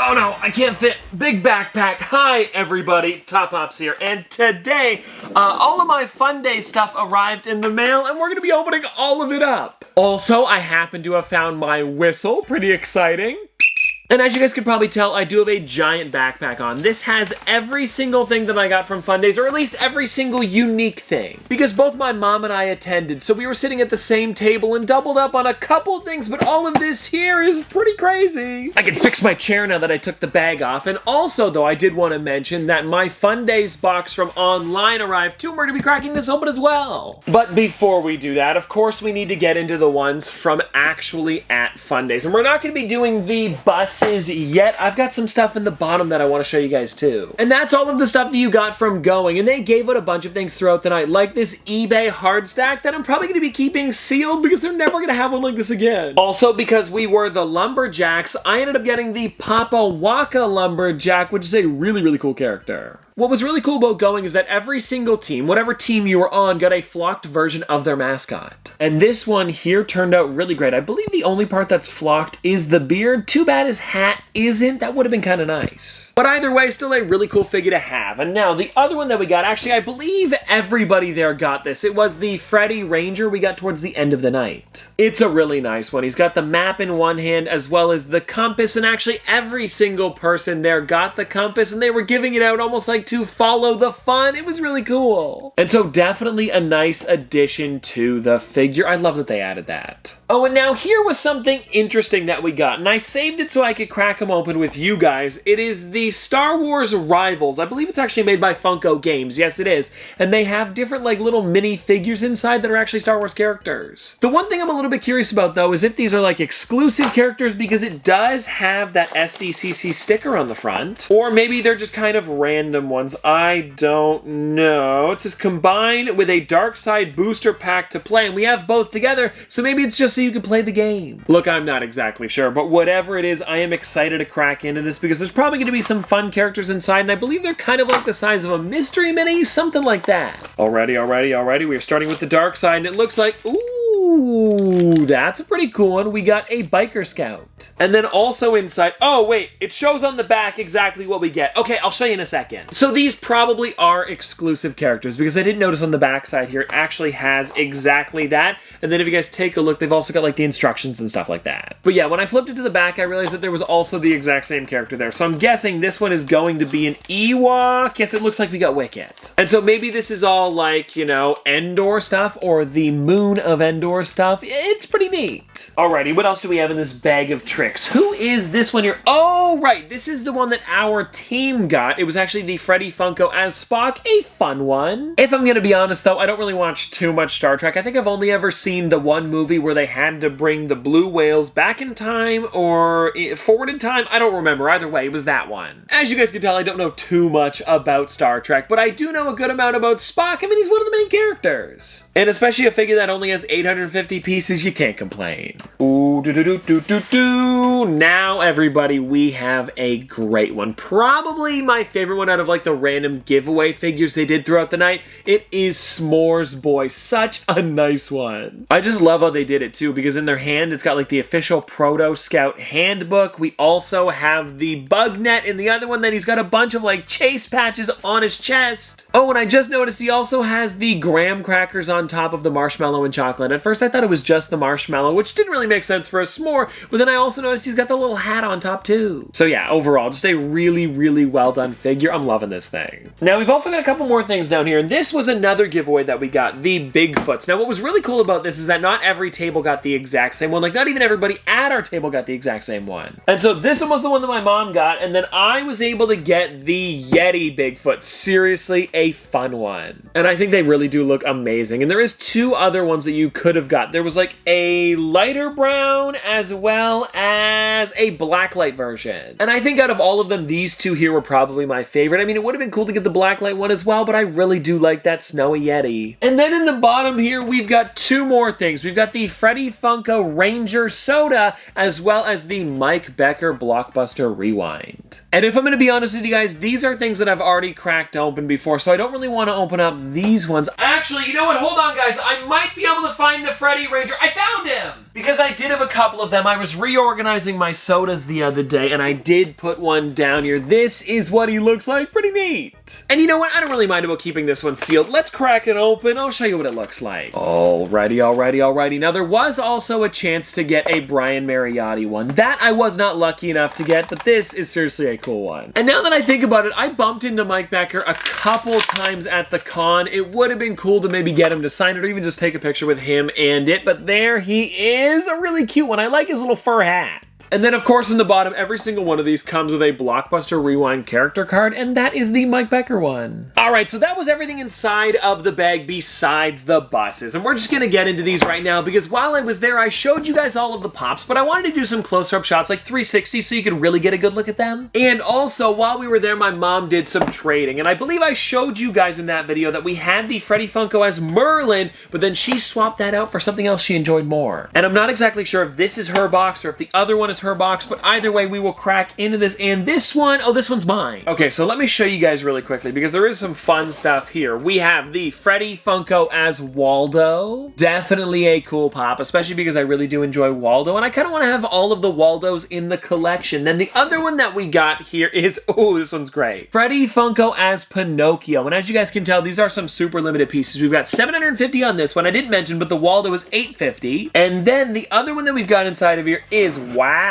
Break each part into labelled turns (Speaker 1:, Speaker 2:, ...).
Speaker 1: Oh no, I can't fit. Big backpack. Hi everybody, Top Pops here, and today, all of my Fun Day stuff arrived in the mail, and we're gonna be opening all of it up. Also, I happen to have found my whistle, pretty exciting. And as you guys can probably tell, I do have a giant backpack on. This has every single thing that I got from Fun Days, or at least every single unique thing. Because both my mom and I attended, so we were sitting at the same table and doubled up on a couple things, but all of this here is pretty crazy. I can fix my chair now that I took the bag off. And also, though, I did want to mention that my Fun Days box from online arrived too, and we're going to be cracking this open as well. But before we do that, of course, we need to get into the ones from actually at Fun Days. And we're not going to be doing the bus yet. I've got some stuff in the bottom that I want to show you guys too. And that's all of the stuff that you got from going, and they gave out a bunch of things throughout the night, like this eBay hard stack that I'm probably going to be keeping sealed because they're never going to have one like this again. Also, because we were the Lumberjacks, I ended up getting the Papa Waka Lumberjack, which is a really, really cool character. What was really cool about going is that every single team, whatever team you were on, got a flocked version of their mascot. And this one here turned out really great. I believe the only part that's flocked is the beard. Too bad his hat isn't. That would have been kind of nice. But either way, still a really cool figure to have. And now, the other one that we got, actually, I believe everybody there got this. It was the Freddy Ranger we got towards the end of the night. It's a really nice one. He's got the map in one hand as well as the compass, and actually every single person there got the compass, and they were giving it out almost like to follow the fun. It was really cool. And so definitely a nice addition to the figure. I love that they added that. Oh, and now here was something interesting that we got, and I saved it so I could crack them open with you guys. It is the Star Wars Rivals. I believe it's actually made by Funko Games. Yes, it is. And they have different, like, little mini figures inside that are actually Star Wars characters. The one thing I'm a little bit curious about, though, is if these are, like, exclusive characters, because it does have that SDCC sticker on the front. Or maybe they're just kind of random ones. I don't know. It says combine with a Dark Side booster pack to play, and we have both together, so maybe it's just so you can play the game. Look, I'm not exactly sure, but whatever it is, I am excited to crack into this because there's probably going to be some fun characters inside, and I believe they're kind of like the size of a mystery mini, something like that. Alrighty. We're starting with the Dark Side, and it looks like, ooh, that's a pretty cool one. We got a Biker Scout. And then also inside, oh wait, it shows on the back exactly what we get. Okay, I'll show you in a second. So these probably are exclusive characters because I didn't notice on the back side here, it actually has exactly that. And then if you guys take a look, they've also got like the instructions and stuff like that. But yeah, when I flipped it to the back, I realized that there was also the exact same character there. So I'm guessing this one is going to be an Ewok. Yes, it looks like we got Wicket. And so maybe this is all like, you know, Endor stuff or the Moon of Endor stuff. It's pretty neat. Alrighty, what else do we have in this bag of tricks? Who is this one here? Oh, right, this is the one that our team got. It was actually the Freddy Funko as Spock, a fun one. If I'm gonna be honest though, I don't really watch too much Star Trek. I think I've only ever seen the one movie where they had to bring the blue whales back in time or forward in time. I don't remember. Either way, it was that one. As you guys can tell, I don't know too much about Star Trek, but I do know a good amount about Spock. I mean, he's one of the main characters. And especially a figure that only has 850 pieces, you can't complain. Ooh, now, everybody, we have a great one. Probably my favorite one out of like the random giveaway figures they did throughout the night. It is S'mores Boy. Such a nice one. I just love how they did it too, because in their hand, it's got like the official Proto Scout handbook. We also have the bug net in the other one, then he's got a bunch of like chase patches on his chest. Oh, and I just noticed he also has the graham crackers on top of the marshmallow and chocolate. At first I thought it was just the marshmallow, which didn't really make sense for a s'more, but then I also noticed he's got the little hat on top too. So yeah, overall, just a really, really well done figure. I'm loving this thing. Now we've also got a couple more things down here, and this was another giveaway that we got, the Bigfoots. Now what was really cool about this is that not every table got the exact same one. Like not even everybody at our table got the exact same one. And so this one was the one that my mom got, and then I was able to get the Yeti Bigfoot. Seriously, a fun one. And I think they really do look amazing. And there is two other ones that you could have got. There was like a lighter brown as well as a blacklight version. And I think out of all of them, these two here were probably my favorite. I mean, it would have been cool to get the blacklight one as well, but I really do like that Snowy Yeti. And then in the bottom here, we've got two more things. We've got the Freddy Funko Ranger Soda, as well as the Mike Becker Blockbuster Rewind. And if I'm going to be honest with you guys, these are things that I've already cracked open before, so I don't really want to open up these ones. Actually, you know what? Hold on, guys. I might be able to find the Freddy Ranger. I found him! because I did have a couple of them. I was reorganizing my sodas the other day, and I did put one down here. This is what he looks like. Pretty neat. And you know what? I don't really mind about keeping this one sealed. Let's crack it open. I'll show you what it looks like. Alrighty, alrighty, alrighty. Now, there was also a chance to get a Brian Mariotti one. That I was not lucky enough to get, but this is seriously a cool one. And now that I think about it, I bumped into Mike Becker a couple times at the con. It would have been cool to maybe get him to sign it or even just take a picture with him and it, but there he is, a really cute one. I like his little fur hat. And then, of course, in the bottom, every single one of these comes with a Blockbuster Rewind character card, and that is the Mike Becker one. All right, so that was everything inside of the bag besides the buses. And we're just going to get into these right now, because while I was there, I showed you guys all of the Pops, but I wanted to do some close-up shots, like 360, so you could really get a good look at them. And also, while we were there, my mom did some trading, and I believe I showed you guys in that video that we had the Freddy Funko as Merlin, but then she swapped that out for something else she enjoyed more. And I'm not exactly sure if this is her box or if the other one is her box, but either way, we will crack into this. And this one, oh, this one's mine. Okay, so let me show you guys really quickly, because there is some fun stuff here. We have the Freddy Funko as Waldo. Definitely a cool pop, especially because I really do enjoy Waldo, and I kind of want to have all of the Waldos in the collection. Then the other one that we got here is, oh, this one's great. Freddy Funko as Pinocchio, and as you guys can tell, these are some super limited pieces. We've got 750 on this one, I didn't mention, but the Waldo is 850. And then the other one that we've got inside of here is, wow,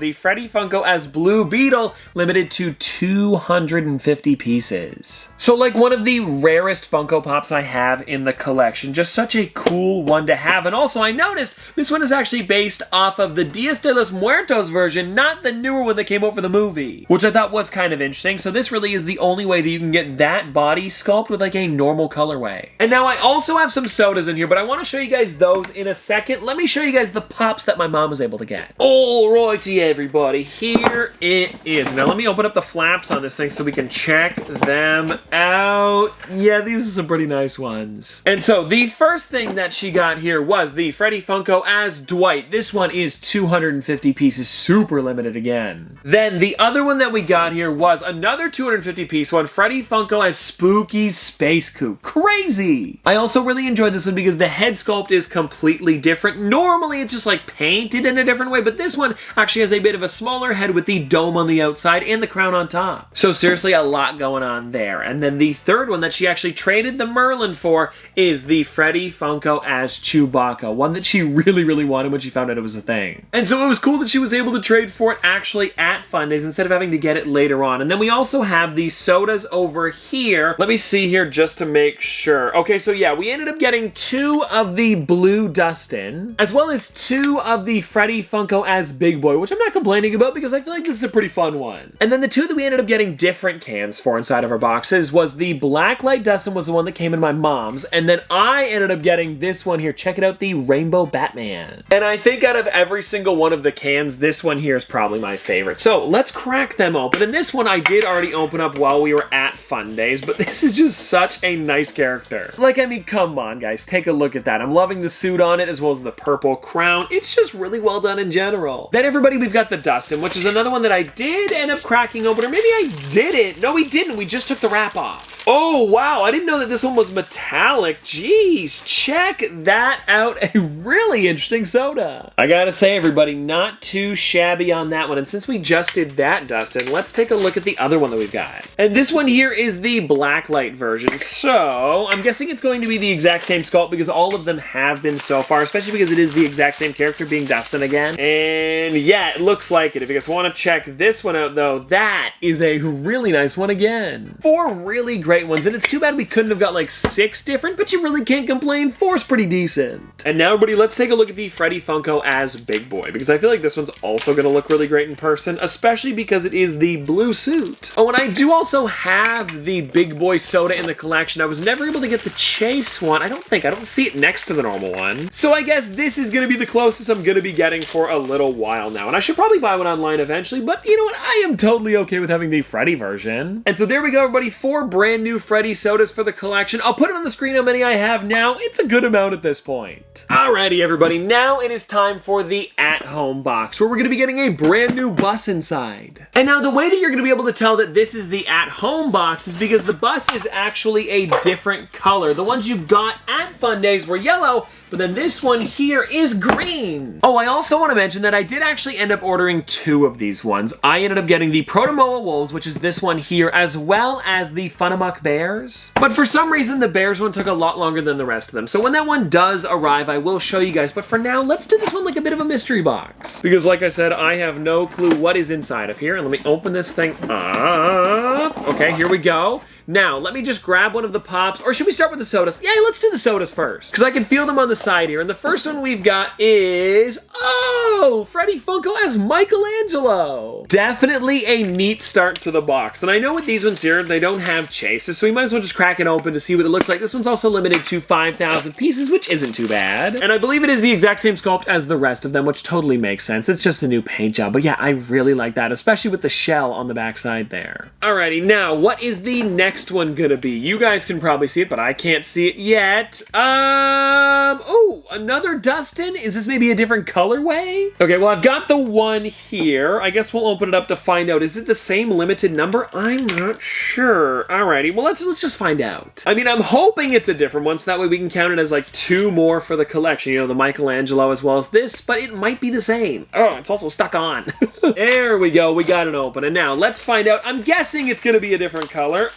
Speaker 1: the Freddy Funko as Blue Beetle, limited to 250 pieces. So like one of the rarest Funko Pops I have in the collection. Just such a cool one to have. And also I noticed this one is actually based off of the Dias de los Muertos version, not the newer one that came out for the movie, which I thought was kind of interesting. So this really is the only way that you can get that body sculpt with like a normal colorway. And now I also have some sodas in here, but I want to show you guys those in a second. Let me show you guys the Pops that my mom was able to get. Alrighty, everybody, here it is. Now let me open up the flaps on this thing so we can check them out. Yeah, these are some pretty nice ones. And so the first thing that she got here was the Freddy Funko as Dwight. This one is 250 pieces, super limited again. Then the other one that we got here was another 250 piece one, Freddy Funko as Spooky Space Coop. Crazy! I also really enjoyed this one because the head sculpt is completely different. Normally it's just like painted in a different way, but this one actually has a bit of a smaller head with the dome on the outside and the crown on top. So seriously, a lot going on there. And then the third one that she actually traded the Merlin for is the Freddy Funko as Chewbacca, one that she really wanted when she found out it was a thing. And so it was cool that she was able to trade for it actually at Fundays instead of having to get it later on. And then we also have the sodas over here. Let me see here just to make sure. Okay, so yeah, we ended up getting 2 of the Blue Dustin, as well as 2 of the Freddy Funko as Big Boy, which I'm not complaining about because I feel like this is a pretty fun one. And then the 2 that we ended up getting different cans for inside of our boxes was the Blacklight Dustin was the one that came in my mom's, and then I ended up getting this one here. Check it out, the Rainbow Batman. And I think out of every single one of the cans, this one here is probably my favorite. So let's crack them open. And this one I did already open up while we were at Fundays, but this is just such a nice character. Like, I mean, come on, guys, take a look at that. I'm loving the suit on it as well as the purple crown. It's just really well done in general. Then everybody, we've got the Dustin, which is another one that I did end up cracking open, or maybe I didn't. No, we didn't. We just took the wrap off. Oh, wow. I didn't know that this one was metallic. Jeez, check that out. A really interesting soda. I gotta say, everybody, not too shabby on that one. And since we just did that, Dustin, let's take a look at the other one that we've got. And this one here is the Blacklight version. So I'm guessing it's going to be the exact same sculpt because all of them have been so far, especially because it is the exact same character being Dustin again. And yeah, it looks like it. If you guys want to check this one out, though, that is a really nice one again. 4 really great ones, and it's too bad we couldn't have got like 6 different, but you really can't complain. 4 is pretty decent. And now, everybody, let's take a look at the Freddy Funko as Big Boy, because I feel like this one's also going to look really great in person, especially because it is the blue suit. Oh, and I do also have the Big Boy soda in the collection. I was never able to get the Chase one. I don't see it next to the normal one. So I guess this is going to be the closest I'm going to be getting for a little while now. And I should probably buy one online eventually, but you know what? I am totally okay with having the Freddy version. And so there we go, everybody. 4 brand new Freddy sodas for the collection. I'll put it on the screen how many I have now. It's a good amount at this point. Alrighty, everybody. Now it is time for the at-home box, where we're going to be getting a brand new bus inside. And now the way that you're going to be able to tell that this is the at-home box is because the bus is actually a different color. The ones you got at Fundays were yellow, but but then this one here is green. Oh, I also want to mention that I did actually end up ordering 2 of these ones. I ended up getting the Protomoa Wolves, which is this one here, as well as the Funamuck Bears. But for some reason, the Bears one took a lot longer than the rest of them. So when that one does arrive, I will show you guys. But for now, let's do this one like a bit of a mystery box. Because like I said, I have no clue what is inside of here. And let me open this thing up. Okay, here we go. Now, let me just grab one of the Pops, or should we start with the sodas? Yeah, let's do the sodas first, because I can feel them on the side here. And the first one we've got is, oh, Freddy Funko as Michelangelo. Definitely a neat start to the box. And I know with these ones here, they don't have chases, so we might as well just crack it open to see what it looks like. This one's also limited to 5,000 pieces, which isn't too bad. And I believe it is the exact same sculpt as the rest of them, which totally makes sense. It's just a new paint job. But yeah, I really like that, especially with the shell on the backside there. Alrighty, now, what is the next one gonna be? You guys can probably see it, but I can't see it yet. Oh, another Dustin? Is this maybe a different colorway? Okay, well, I've got the one here. I guess we'll open it up to find out. Is it the same limited number? I'm not sure. Alrighty, well, let's just find out. I mean, I'm hoping it's a different one, so that way we can count it as like 2 more for the collection. You know, the Michelangelo as well as this, but it might be the same. Oh, it's also stuck on. There we go, we got it open. And now, let's find out. I'm guessing it's gonna be a different color.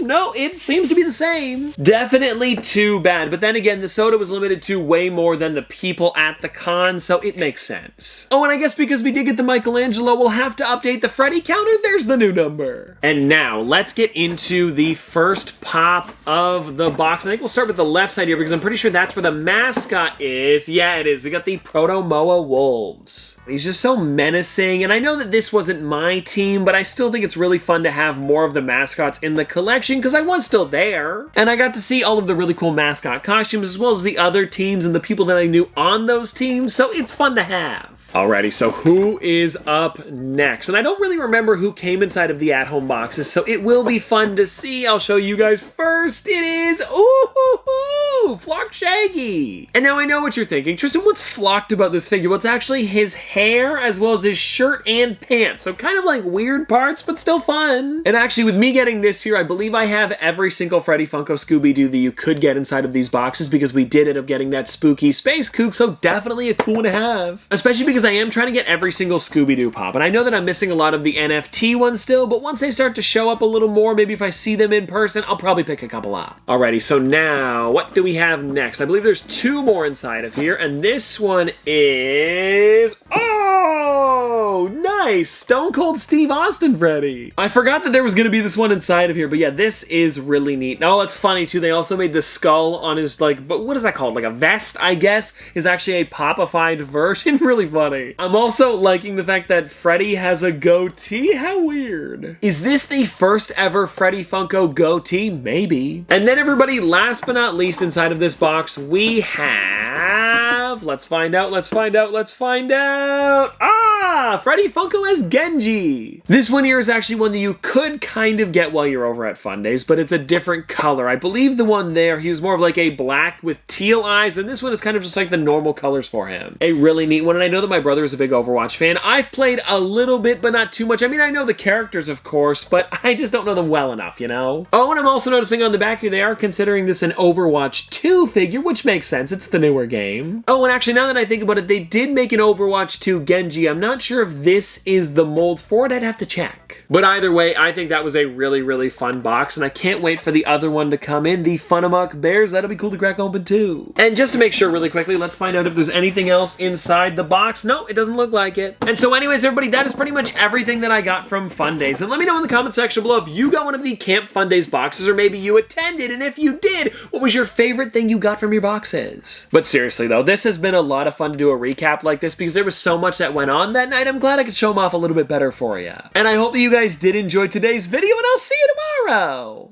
Speaker 1: No, it seems to be the same. Definitely too bad. But then again, the soda was limited to way more than the people at the con, so it makes sense. Oh, and I guess because we did get the Michelangelo, we'll have to update the Freddy counter. There's the new number. And now, let's get into the first pop of the box. I think we'll start with the left side here because I'm pretty sure that's where the mascot is. Yeah, it is. We got the Protomoa Wolves. He's just so menacing, and I know that this wasn't my team, but I still think it's really fun to have more of the mascots in the collection because I was still there. And I got to see all of the really cool mascot costumes as well as the other teams and the people that I knew on those teams, so it's fun to have. Alrighty, so who is up next? And I don't really remember who came inside of the at-home boxes, so it will be fun to see. I'll show you guys first. It is, ooh, Flock Shaggy. And now I know what you're thinking. Tristan, what's flocked about this figure? Well, it's actually his hair as well as his shirt and pants. So kind of like weird parts, but still fun. And actually, with me getting this here, I believe I have every single Freddy Funko Scooby-Doo that you could get inside of these boxes because we did end up getting that spooky space kook, so definitely a cool one to have. Especially because I am trying to get every single Scooby-Doo pop, and I know that I'm missing a lot of the NFT ones still, but once they start to show up a little more, maybe if I see them in person, I'll probably pick a couple up. Alrighty, so now, what do we have next? I believe there's 2 more inside of here, and this one is... Oh, nice! Stone Cold Steve Austin Freddy. I forgot that there was going to be this one inside of here, but yeah, this is really neat. Oh, it's funny too, they also made the skull on his, like, but what is that called? Like a vest, I guess, is actually a popified version. Really funny. I'm also liking the fact that Freddy has a goatee. How weird. Is this the first ever Freddy Funko goatee? Maybe. And then everybody, last but not least inside of this box, we have... Let's find out, let's find out, let's find out. Ah! Freddy Funko as Genji. This one here is actually one that you could kind of get while you're over at Fundays, but it's a different color. I believe the one there, he was more of like a black with teal eyes, and this one is kind of just like the normal colors for him. A really neat one, and I know that my brother is a big Overwatch fan. I've played a little bit, but not too much. I mean, I know the characters, of course, but I just don't know them well enough, you know? Oh, and I'm also noticing on the back here, they are considering this an Overwatch 2 figure, which makes sense. It's the newer game. Oh, and actually, now that I think about it, they did make an Overwatch 2 Genji. I'm not sure if this is the mold for it. I'd have to check. But either way, I think that was a really, really fun box, and I can't wait for the other one to come in, the Funamuck Bears. That'll be cool to crack open too. And just to make sure really quickly, let's find out if there's anything else inside the box. No, it doesn't look like it. And so anyways, everybody, that is pretty much everything that I got from Fundays. And let me know in the comment section below if you got one of the Camp Fundays boxes, or maybe you attended, and if you did, what was your favorite thing you got from your boxes? But seriously though, this has been a lot of fun to do a recap like this because there was so much that went on that night. I'm glad I could show them off a little bit better for you. And I hope that you guys did enjoy today's video, and I'll see you tomorrow!